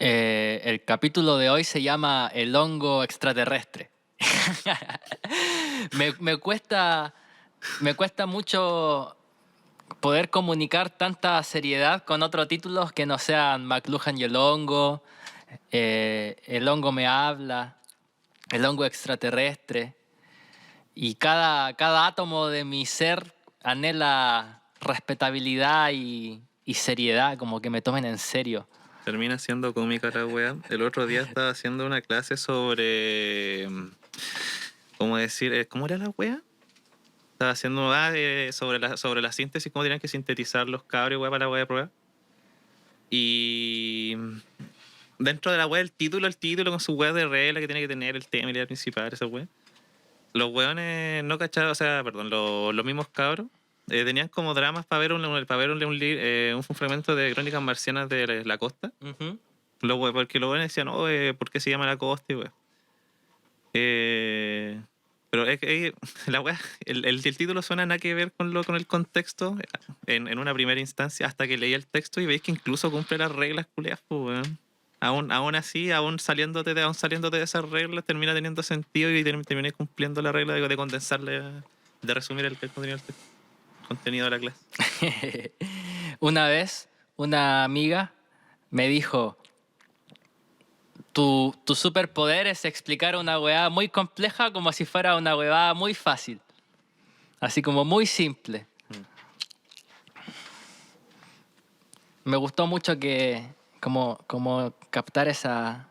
El capítulo de hoy se llama El hongo extraterrestre. Me cuesta mucho poder comunicar tanta seriedad con otros títulos que no sean McLuhan y el hongo, El hongo me habla, El hongo extraterrestre. Y cada átomo de mi ser anhela respetabilidad y seriedad, como que me tomen en serio. Termina siendo cómica la wea. El otro día estaba haciendo una clase sobre. ¿Cómo decir? ¿Cómo era la wea? Estaba haciendo sobre la síntesis, cómo tenían que sintetizar los cabros, wea, para la wea de prueba. Y dentro de la wea, el título con su wea de regla que tiene que tener el tema y la idea principal, esa wea. Los weones no cacharon, o sea, perdón, los mismos cabros tenían como dramas para ver un fragmento de Crónicas Marcianas de la costa. Ujú. Porque los buenos decían, no, ¿por qué se llama la costa? Y wea. Pero es que la wea, el título suena nada que ver con el contexto en una primera instancia, hasta que leí el texto y veis que incluso cumple las reglas culiadas, pues, weón. Aún así, aún saliéndote de esas reglas, termina teniendo sentido y terminé cumpliendo la regla de condensarle, de resumir el contenido de la clase. Una vez, una amiga me dijo, tu superpoder es explicar una weá muy compleja como si fuera una weá muy fácil. Así como muy simple. Me gustó mucho como captar esa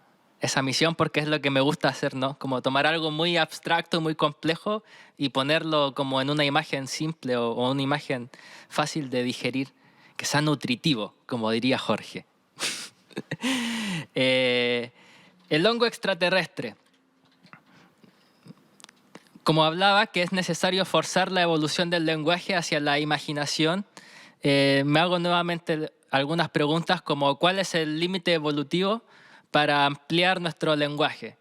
misión porque es lo que me gusta hacer, ¿no? Como tomar algo muy abstracto, muy complejo y ponerlo como en una imagen simple o una imagen fácil de digerir, que sea nutritivo, como diría Jorge. El hongo extraterrestre. Como hablaba que es necesario forzar la evolución del lenguaje hacia la imaginación, me hago nuevamente algunas preguntas como ¿cuál es el límite evolutivo para ampliar nuestro lenguaje?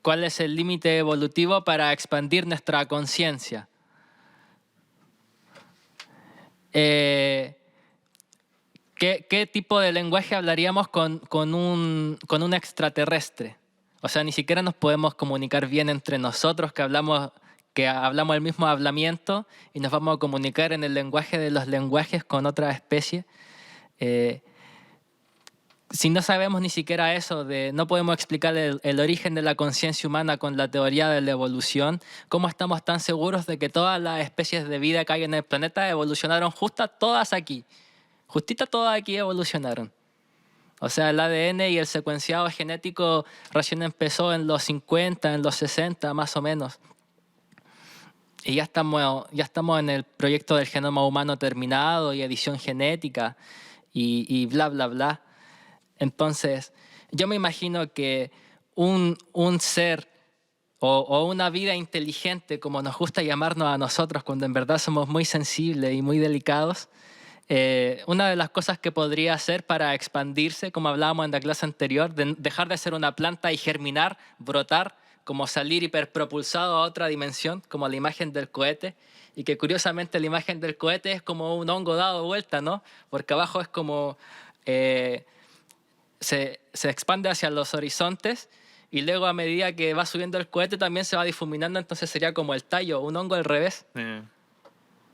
¿Cuál es el límite evolutivo para expandir nuestra conciencia? ¿Qué tipo de lenguaje hablaríamos con un extraterrestre? O sea, ni siquiera nos podemos comunicar bien entre nosotros que hablamos el mismo hablamiento y nos vamos a comunicar en el lenguaje de los lenguajes con otra especie. Si no sabemos ni siquiera eso, no podemos explicar el origen de la conciencia humana con la teoría de la evolución, ¿cómo estamos tan seguros de que todas las especies de vida que hay en el planeta evolucionaron todas aquí? Justita todas aquí evolucionaron. O sea, el ADN y el secuenciado genético recién empezó en los 50, en los 60 más o menos. Y ya estamos en el proyecto del genoma humano terminado y edición genética y bla, bla, bla. Entonces, yo me imagino que un ser o una vida inteligente, como nos gusta llamarnos a nosotros cuando en verdad somos muy sensibles y muy delicados, una de las cosas que podría hacer para expandirse, como hablábamos en la clase anterior, dejar de ser una planta y germinar, brotar, como salir hiperpropulsado a otra dimensión, como la imagen del cohete, y que curiosamente la imagen del cohete es como un hongo dado vuelta, ¿no? Porque abajo es como se expande hacia los horizontes y luego a medida que va subiendo el cohete también se va difuminando, entonces sería como el tallo, un hongo al revés.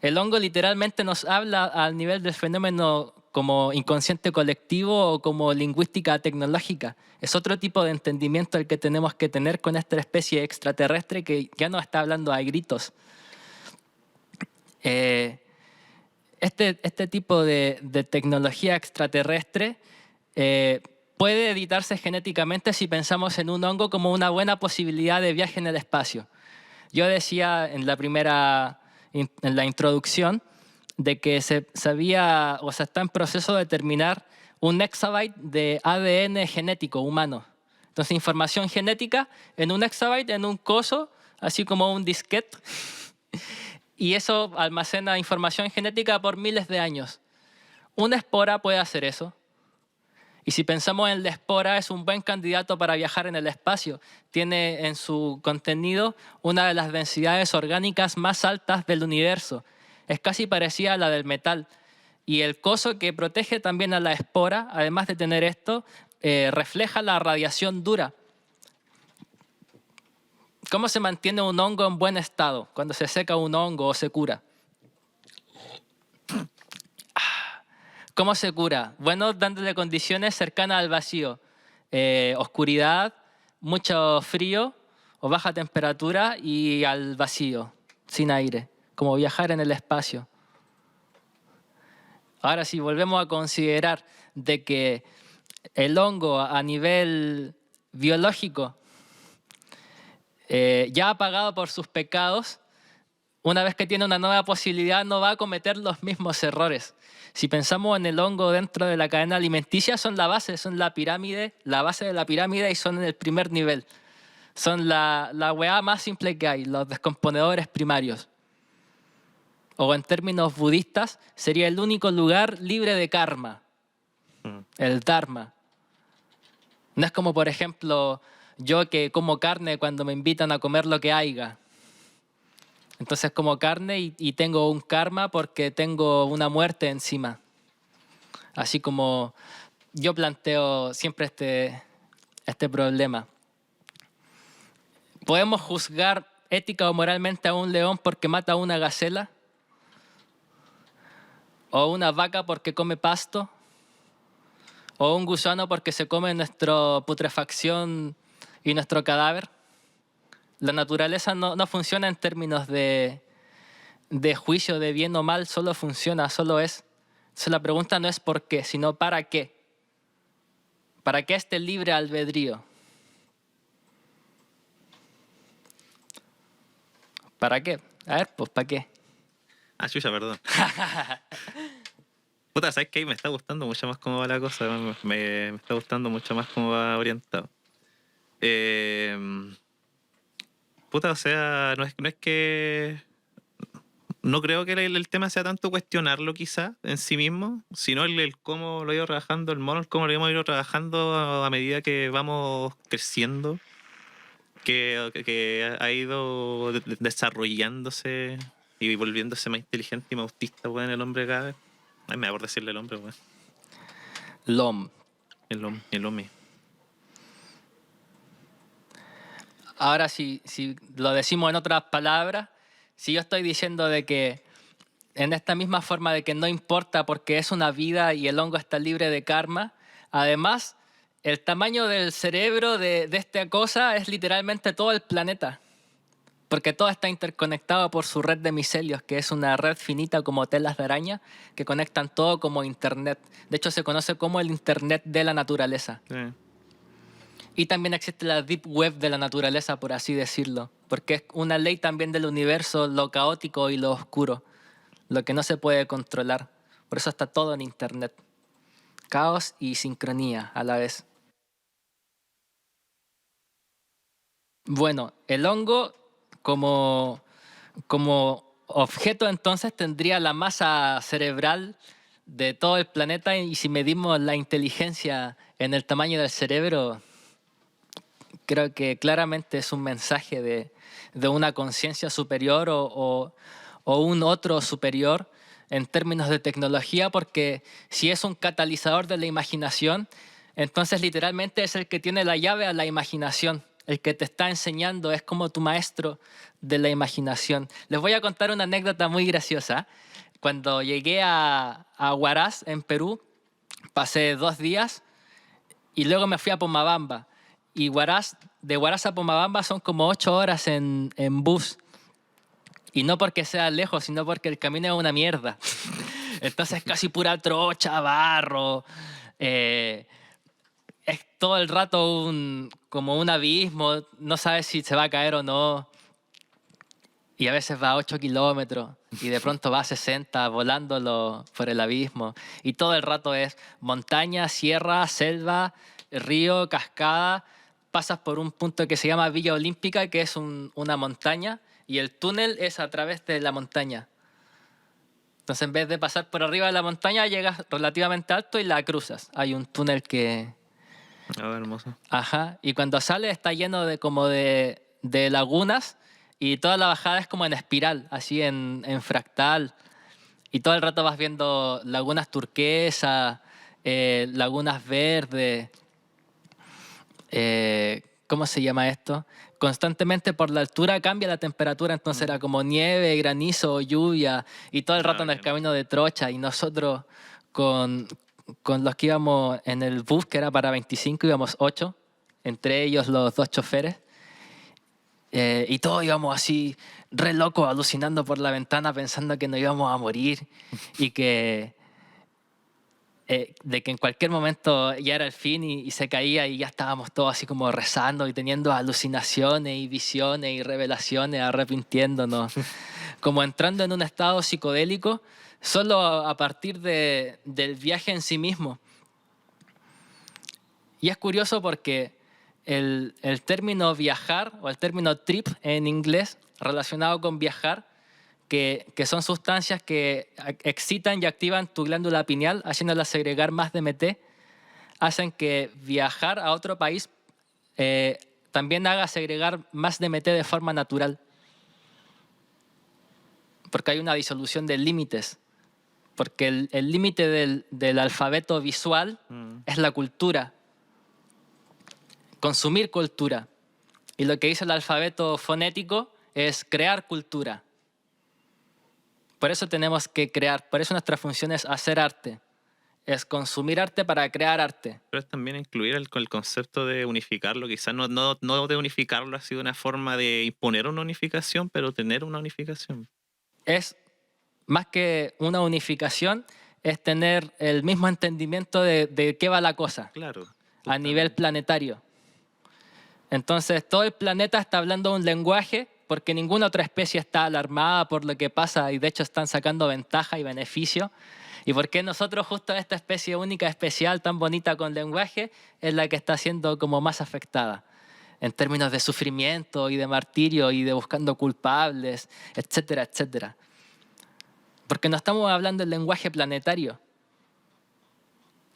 El hongo literalmente nos habla al nivel del fenómeno como inconsciente colectivo o como lingüística tecnológica. Es otro tipo de entendimiento el que tenemos que tener con esta especie extraterrestre que ya nos está hablando a gritos. Este tipo de tecnología extraterrestre puede editarse genéticamente si pensamos en un hongo como una buena posibilidad de viaje en el espacio. Yo decía en la introducción de que se sabía o se está en proceso de terminar un exabyte de ADN genético humano. Entonces, información genética en un exabyte, en un coso, así como un disquete. Y eso almacena información genética por miles de años. Una espora puede hacer eso. Y si pensamos en la espora, es un buen candidato para viajar en el espacio. Tiene en su contenido una de las densidades orgánicas más altas del universo. Es casi parecida a la del metal. Y el coso que protege también a la espora, además de tener esto, refleja la radiación dura. ¿Cómo se mantiene un hongo en buen estado cuando se seca un hongo o se cura? ¿Cómo se cura? Bueno, dándole condiciones cercanas al vacío. Oscuridad, mucho frío o baja temperatura y al vacío, sin aire, como viajar en el espacio. Ahora, si volvemos a considerar de que el hongo a nivel biológico ya ha pagado por sus pecados, una vez que tiene una nueva posibilidad no va a cometer los mismos errores. Si pensamos en el hongo dentro de la cadena alimenticia, son la base, son la pirámide, la base de la pirámide y son en el primer nivel. Son la weá más simple que hay, los descomponedores primarios. O en términos budistas, sería el único lugar libre de karma, el dharma. No es como, por ejemplo, yo que como carne cuando me invitan a comer lo que haya. Entonces como carne y tengo un karma porque tengo una muerte encima. Así como yo planteo siempre este problema. ¿Podemos juzgar ética o moralmente a un león porque mata a una gacela? ¿O una vaca porque come pasto? ¿O un gusano porque se come nuestra putrefacción y nuestro cadáver? La naturaleza no funciona en términos de juicio de bien o mal, solo funciona, solo es. Entonces la pregunta no es por qué, sino para qué. ¿Para qué este libre albedrío? ¿Para qué? A ver, pues ¿para qué? Ah, chucha, perdón. Puta, ¿sabes qué? Me está gustando mucho más cómo va la cosa. Me está gustando mucho más cómo va orientado. Puta, o sea, no es que... No creo que el tema sea tanto cuestionarlo quizá en sí mismo, sino el cómo lo he ido trabajando, el mono, el cómo lo hemos ido trabajando a medida que vamos creciendo, que ha ido desarrollándose y volviéndose más inteligente y más autista, weón, el hombre cada vez. Ay, me da por decirle el hombre, weón. LOM. El hombre. Ahora, si lo decimos en otras palabras, si yo estoy diciendo de que en esta misma forma de que no importa porque es una vida y el hongo está libre de karma, además, el tamaño del cerebro de esta cosa es literalmente todo el planeta. Porque todo está interconectado por su red de micelios, que es una red finita como telas de araña, que conectan todo como Internet. De hecho, se conoce como el Internet de la naturaleza. Sí. Y también existe la Deep Web de la naturaleza, por así decirlo. Porque es una ley también del universo, lo caótico y lo oscuro. Lo que no se puede controlar. Por eso está todo en Internet. Caos y sincronía a la vez. Bueno, el hongo como objeto entonces tendría la masa cerebral de todo el planeta y si medimos la inteligencia en el tamaño del cerebro, creo que claramente es un mensaje de una conciencia superior o un otro superior en términos de tecnología, porque si es un catalizador de la imaginación, entonces literalmente es el que tiene la llave a la imaginación. El que te está enseñando es como tu maestro de la imaginación. Les voy a contar una anécdota muy graciosa. Cuando llegué a Huaraz, en Perú, pasé 2 días y luego me fui a Pomabamba. Y de Huaraz a Pomabamba son como 8 horas en bus. Y no porque sea lejos, sino porque el camino es una mierda. Entonces casi pura trocha, barro. Es todo el rato como un abismo. No sabes si se va a caer o no. Y a veces va a 8 kilómetros y de pronto va a 60 volándolo por el abismo. Y todo el rato es montaña, sierra, selva, río, cascada. Pasas por un punto que se llama Villa Olímpica, que es una montaña, y el túnel es a través de la montaña. Entonces, en vez de pasar por arriba de la montaña, llegas relativamente alto y la cruzas. Hay un túnel que... Ah, hermoso. Ajá. Y cuando sales está lleno de lagunas y toda la bajada es como en espiral, así en fractal. Y todo el rato vas viendo lagunas turquesas, lagunas verdes. ¿cómo se llama esto? Constantemente por la altura cambia la temperatura, entonces era como nieve, granizo, lluvia, y todo el rato en el camino de trocha, y nosotros con, con los que íbamos en el bus, que era para 25, íbamos 8, entre ellos los 2 choferes, y todos íbamos así, re locos, alucinando por la ventana, pensando que nos íbamos a morir, y de que en cualquier momento ya era el fin y se caía y ya estábamos todos así como rezando y teniendo alucinaciones y visiones y revelaciones, arrepintiéndonos, como entrando en un estado psicodélico solo a partir del viaje en sí mismo. Y es curioso porque el término viajar o el término trip en inglés relacionado con viajar, que son sustancias que excitan y activan tu glándula pineal, haciéndola segregar más DMT, hacen que viajar a otro país también haga segregar más DMT de forma natural. Porque hay una disolución de límites. Porque el límite del alfabeto visual es la cultura. Consumir cultura. Y lo que dice el alfabeto fonético es crear cultura. Por eso tenemos que crear, por eso nuestra función es hacer arte, es consumir arte para crear arte. Pero es también incluir el concepto de unificarlo, quizás no de unificarlo así de una forma de imponer una unificación, pero tener una unificación. Es más que una unificación, es tener el mismo entendimiento de qué va la cosa. Claro. A nivel planetario. Entonces, todo el planeta está hablando un lenguaje porque ninguna otra especie está alarmada por lo que pasa y de hecho están sacando ventaja y beneficio. ¿Y por qué nosotros justo esta especie única, especial, tan bonita con lenguaje es la que está siendo como más afectada? En términos de sufrimiento y de martirio y de buscando culpables, etcétera, etcétera. Porque no estamos hablando el lenguaje planetario.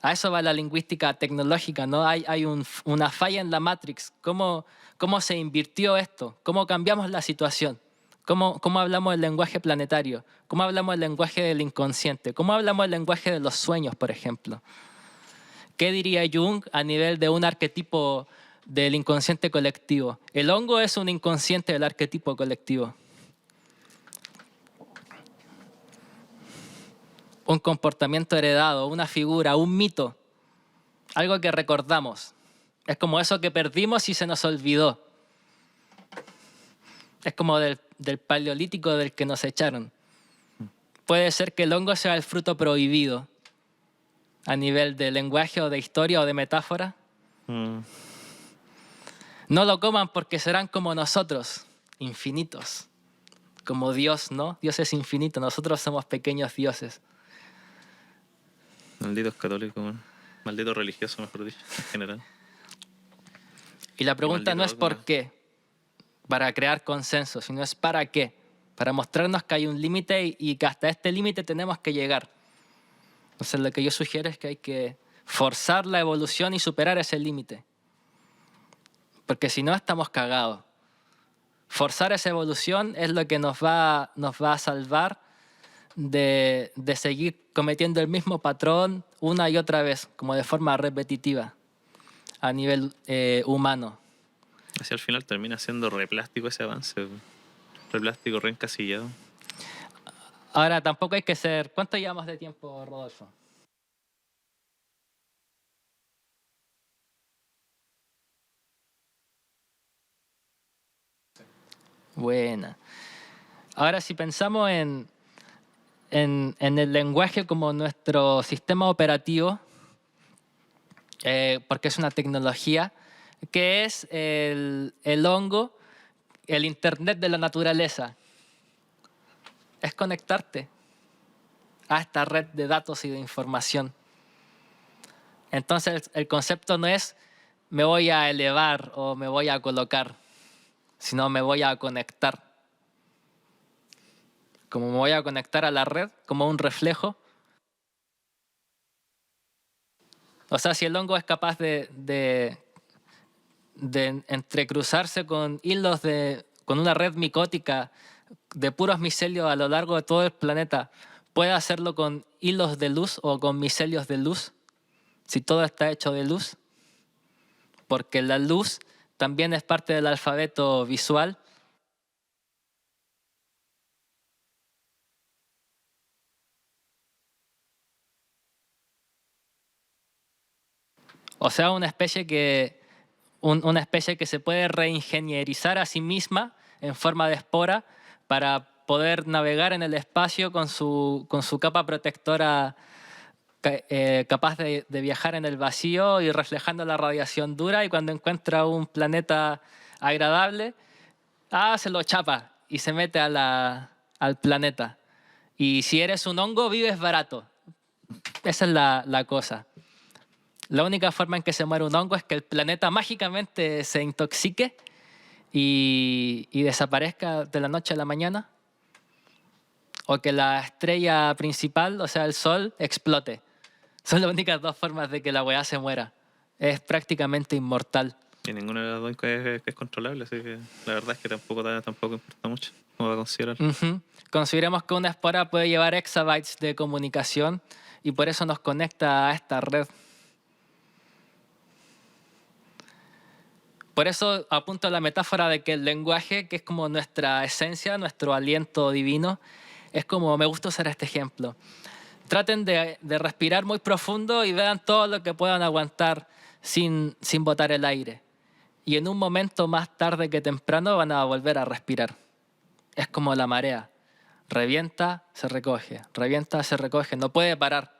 A eso va la lingüística tecnológica, ¿no? Hay una falla en la Matrix. ¿Cómo se invirtió esto? ¿Cómo cambiamos la situación? ¿Cómo hablamos el lenguaje planetario? ¿Cómo hablamos el lenguaje del inconsciente? ¿Cómo hablamos el lenguaje de los sueños, por ejemplo? ¿Qué diría Jung a nivel de un arquetipo del inconsciente colectivo? El hongo es un inconsciente del arquetipo colectivo. Un comportamiento heredado, una figura, un mito, algo que recordamos. Es como eso que perdimos y se nos olvidó. Es como del paleolítico del que nos echaron. Puede ser que el hongo sea el fruto prohibido a nivel de lenguaje o de historia o de metáfora. No lo coman porque serán como nosotros, infinitos. Como Dios, ¿no? Dios es infinito, nosotros somos pequeños dioses. Malditos católicos, man. Malditos religiosos, mejor dicho, en general. Y la pregunta no es por qué, para crear consenso, sino es para qué. Para mostrarnos que hay un límite y que hasta este límite tenemos que llegar. Entonces lo que yo sugiero es que hay que forzar la evolución y superar ese límite. Porque si no estamos cagados. Forzar esa evolución es lo que nos va a salvar de seguir cometiendo el mismo patrón una y otra vez, como de forma repetitiva, a nivel humano. Así al final termina siendo re plástico ese avance, re plástico, re encasillado. Ahora, tampoco hay que ser... ¿Cuánto llevamos de tiempo, Rodolfo? Buena. Ahora, si pensamos en el lenguaje como nuestro sistema operativo, porque es una tecnología, que es el hongo, el internet de la naturaleza. Es conectarte a esta red de datos y de información. Entonces el concepto no es me voy a elevar o me voy a colocar, sino me voy a conectar. Como me voy a conectar a la red, como un reflejo. O sea, si el hongo es capaz de entrecruzarse con hilos con una red micótica de puros micelios a lo largo de todo el planeta, puede hacerlo con hilos de luz o con micelios de luz, si todo está hecho de luz. porque la luz también es parte del alfabeto visual. O sea, una especie que se puede reingenierizar a sí misma en forma de espora para poder navegar en el espacio con su capa protectora capaz de viajar en el vacío y reflejando la radiación dura, y cuando encuentra un planeta agradable, se lo chapa y se mete al planeta. Y si eres un hongo, vives barato. Esa es la cosa. La única forma en que se muere un hongo es que el planeta mágicamente se intoxique y desaparezca de la noche a la mañana, o que la estrella principal, o sea, el Sol, explote. Son las únicas dos formas de que la weá se muera. Es prácticamente inmortal. Y ninguna de las dos es controlable, así que la verdad es que tampoco importa mucho como va a considerar. Consideremos que una espora puede llevar exabytes de comunicación y por eso nos conecta a esta red. Por eso apunto a la metáfora de que el lenguaje, que es como nuestra esencia, nuestro aliento divino, es como, me gusta usar este ejemplo. Traten de respirar muy profundo y vean todo lo que puedan aguantar sin botar el aire. Y en un momento más tarde que temprano van a volver a respirar. Es como la marea. Revienta, se recoge. Revienta, se recoge. No puede parar,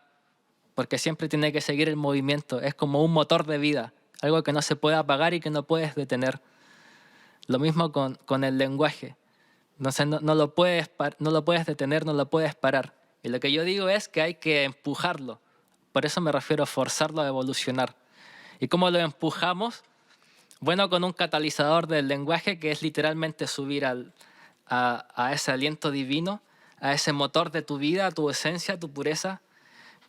porque siempre tiene que seguir el movimiento. Es como un motor de vida, algo que no se puede apagar y que no puedes detener. Lo mismo con el lenguaje. No lo puedes detener, no lo puedes parar. Y lo que yo digo es que hay que empujarlo. Por eso me refiero a forzarlo a evolucionar. ¿Y cómo lo empujamos? Bueno, con un catalizador del lenguaje, que es literalmente subir a ese aliento divino, a ese motor de tu vida, a tu esencia, a tu pureza,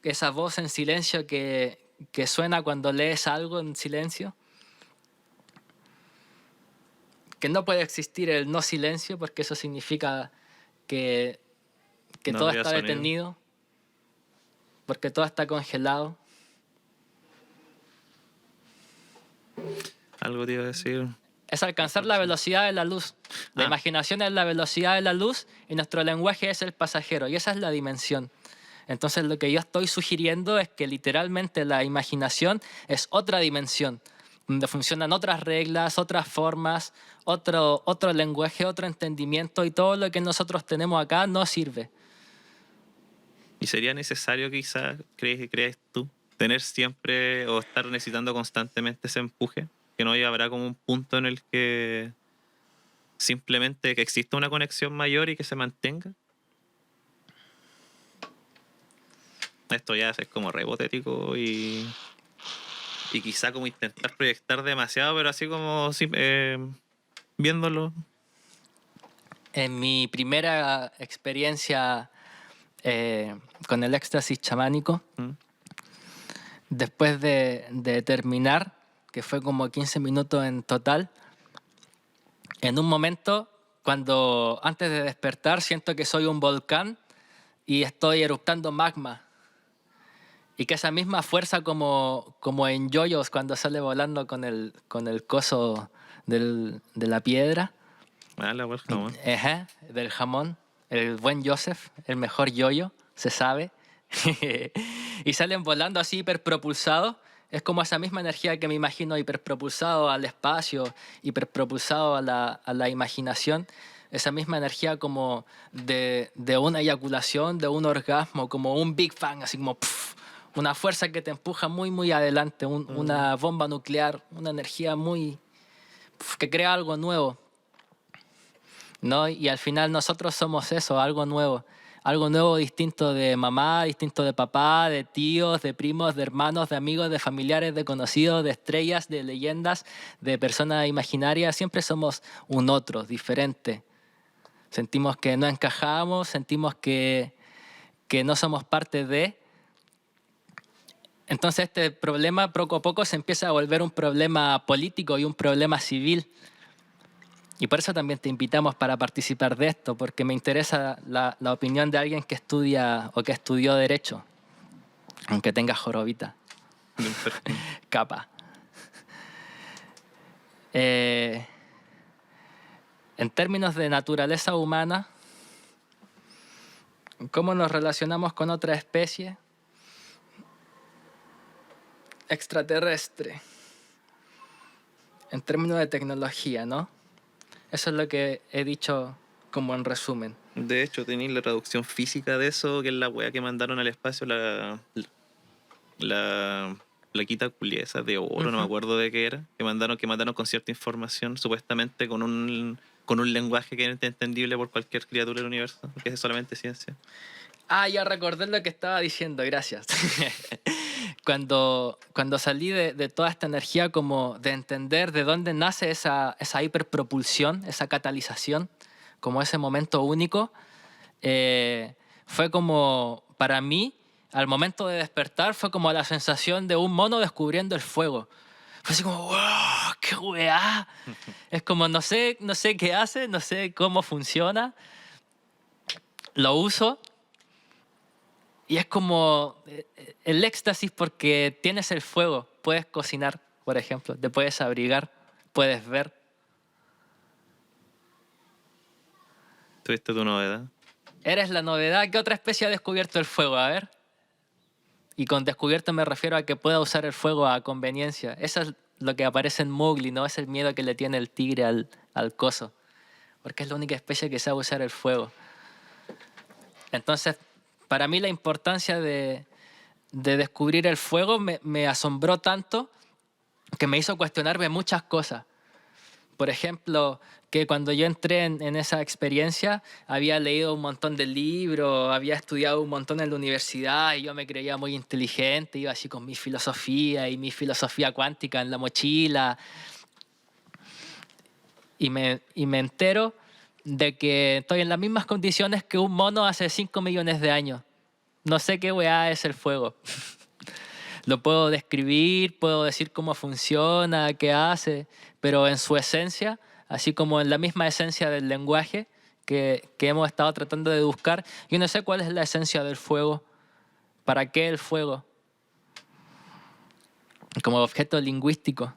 esa voz en silencio que suena cuando lees algo en silencio. Que no puede existir el no silencio, porque eso significa que No todo habría está sonido. detenido, porque todo está congelado. Algo te iba a decir. Es alcanzar la velocidad de la luz. La imaginación es la velocidad de la luz y nuestro lenguaje es el pasajero, y esa es la dimensión. Entonces lo que yo estoy sugiriendo es que literalmente la imaginación es otra dimensión, donde funcionan otras reglas, otras formas, otro lenguaje, otro entendimiento, y todo lo que nosotros tenemos acá no sirve. ¿Y sería necesario quizás, crees tú, tener siempre o estar necesitando constantemente ese empuje? Que no habrá como un punto en el que simplemente que exista una conexión mayor y que se mantenga. Esto ya es como re hipotético y quizá como intentar proyectar demasiado, pero así como viéndolo. En mi primera experiencia con el éxtasis chamánico, después de terminar, que fue como 15 minutos en total, en un momento, antes de despertar, siento que soy un volcán y estoy eruptando magma. Y que esa misma fuerza, como en yoyos cuando sale volando con el coso de la piedra, La wea, jamón. del jamón, el buen Joseph, el mejor yoyo, se sabe, y salen volando así hiperpropulsados. Es como esa misma energía que me imagino hiperpropulsado al espacio, hiperpropulsado a la imaginación. Esa misma energía como de una eyaculación, de un orgasmo, como un Big Bang, así como pff, una fuerza que te empuja muy, muy adelante, una bomba nuclear, una energía muy que crea algo nuevo, ¿no? Y al final nosotros somos eso, algo nuevo distinto de mamá, distinto de papá, de tíos, de primos, de hermanos, de amigos, de familiares, de conocidos, de estrellas, de leyendas, de personas imaginarias. Siempre somos un otro, diferente. Sentimos que no encajamos, sentimos que no somos parte de. Entonces este problema poco a poco se empieza a volver un problema político y un problema civil. Y por eso también te invitamos para participar de esto, porque me interesa la opinión de alguien que estudia o que estudió Derecho, aunque tenga jorobita. Capa. Eh, en términos de naturaleza humana, ¿cómo nos relacionamos con otra especie extraterrestre? En términos de tecnología, ¿no? Eso es lo que he dicho como en resumen. De hecho, tenéis la traducción física de eso, que es la weá que mandaron al espacio, la plaquita culia esa de oro, no me acuerdo de qué era, que mandaron con cierta información, supuestamente con un lenguaje que es entendible por cualquier criatura del universo, que es solamente ciencia. Ah, ya recordé lo que estaba diciendo, gracias. Cuando salí de toda esta energía como de entender de dónde nace esa hiperpropulsión, esa catalización, como ese momento único, fue como, para mí, al momento de despertar, fue como la sensación de un mono descubriendo el fuego. Fue así como, wow, qué weá. Es como, no sé qué hace, no sé cómo funciona, lo uso y es como el éxtasis porque tienes el fuego, puedes cocinar, por ejemplo, te puedes abrigar, puedes ver. ¿Tuviste tu novedad? Eres la novedad. ¿Qué otra especie ha descubierto el fuego? A ver. Y con descubierto me refiero a que pueda usar el fuego a conveniencia. Eso es lo que aparece en Mowgli, ¿no? Es el miedo que le tiene el tigre al coso. Porque es la única especie que sabe usar el fuego. Entonces, para mí la importancia de descubrir el fuego me asombró tanto que me hizo cuestionarme muchas cosas. Por ejemplo, que cuando yo entré en esa experiencia había leído un montón de libros, había estudiado un montón en la universidad y yo me creía muy inteligente, iba así con mi filosofía cuántica en la mochila y me entero de que estoy en las mismas condiciones que un mono hace 5 millones de años. No sé qué weá es el fuego. Lo puedo describir, puedo decir cómo funciona, qué hace, pero en su esencia, así como en la misma esencia del lenguaje que hemos estado tratando de buscar, yo no sé cuál es la esencia del fuego, para qué el fuego, como objeto lingüístico.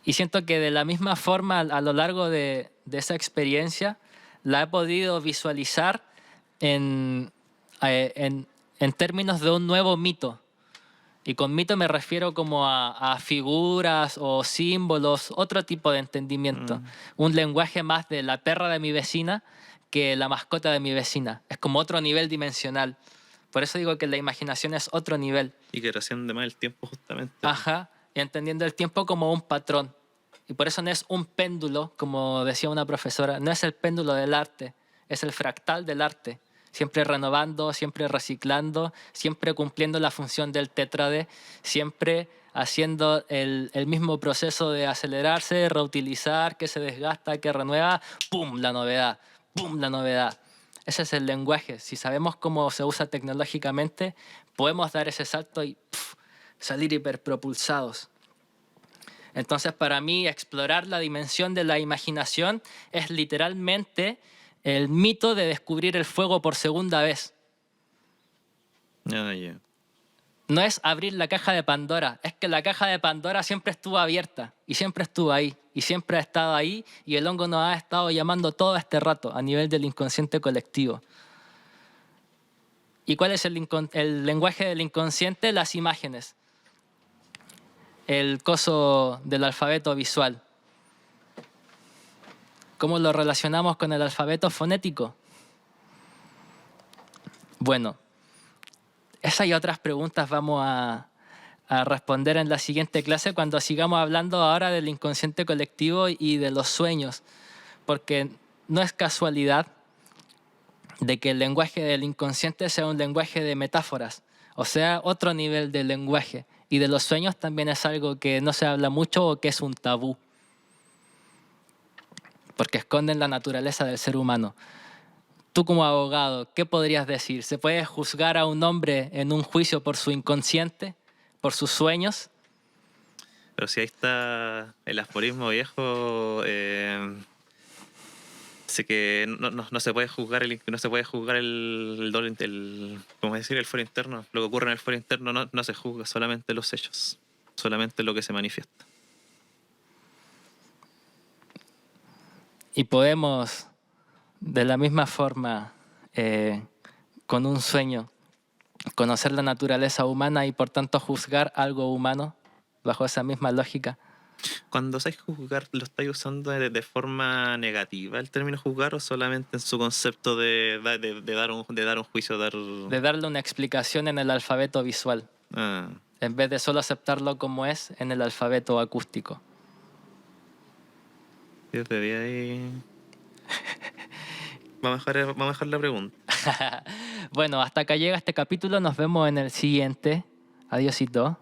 Y siento que de la misma forma, a lo largo de esa experiencia, la he podido visualizar en, en términos de un nuevo mito. Y con mito me refiero como a figuras o símbolos, otro tipo de entendimiento. Mm. Un lenguaje más de la perra de mi vecina que la mascota de mi vecina. Es como otro nivel dimensional. Por eso digo que la imaginación es otro nivel. Y que trasciende más el tiempo, justamente. Ajá, y entendiendo el tiempo como un patrón. Y por eso no es un péndulo, como decía una profesora, no es el péndulo del arte, es el fractal del arte. Siempre renovando, siempre reciclando, siempre cumpliendo la función del tétrade, siempre haciendo el mismo proceso de acelerarse, reutilizar, que se desgasta, que renueva, ¡pum! La novedad, ¡pum! La novedad. Ese es el lenguaje. Si sabemos cómo se usa tecnológicamente, podemos dar ese salto y salir hiperpropulsados. Entonces, para mí, explorar la dimensión de la imaginación es literalmente el mito de descubrir el fuego por segunda vez. Ah, ya. No es abrir la caja de Pandora, es que la caja de Pandora siempre estuvo abierta y siempre estuvo ahí y siempre ha estado ahí y el hongo nos ha estado llamando todo este rato a nivel del inconsciente colectivo. ¿Y cuál es el lenguaje del inconsciente? Las imágenes. El coso del alfabeto visual. ¿Cómo lo relacionamos con el alfabeto fonético? Bueno, esas y otras preguntas vamos a responder en la siguiente clase cuando sigamos hablando ahora del inconsciente colectivo y de los sueños, porque no es casualidad de que el lenguaje del inconsciente sea un lenguaje de metáforas, o sea, otro nivel de lenguaje. Y de los sueños también es algo que no se habla mucho o que es un tabú, porque esconden la naturaleza del ser humano. Tú como abogado, ¿qué podrías decir? ¿Se puede juzgar a un hombre en un juicio por su inconsciente, por sus sueños? Pero si ahí está el aforismo viejo, sé que no se puede juzgar no se puede juzgar ¿cómo decir? El fuero interno. Lo que ocurre en el fuero interno no se juzga, solamente los hechos, solamente lo que se manifiesta. Y podemos, de la misma forma, con un sueño, conocer la naturaleza humana y por tanto juzgar algo humano bajo esa misma lógica. Cuando sabes juzgar, ¿lo estáis usando de forma negativa el término juzgar o solamente en su concepto de dar un juicio, De darle una explicación en el alfabeto visual, Ah, en vez de solo aceptarlo como es en el alfabeto acústico. desde ahí... Vamos a dejar la pregunta. Bueno, hasta acá llega este capítulo. Nos vemos en el siguiente. Adiósito.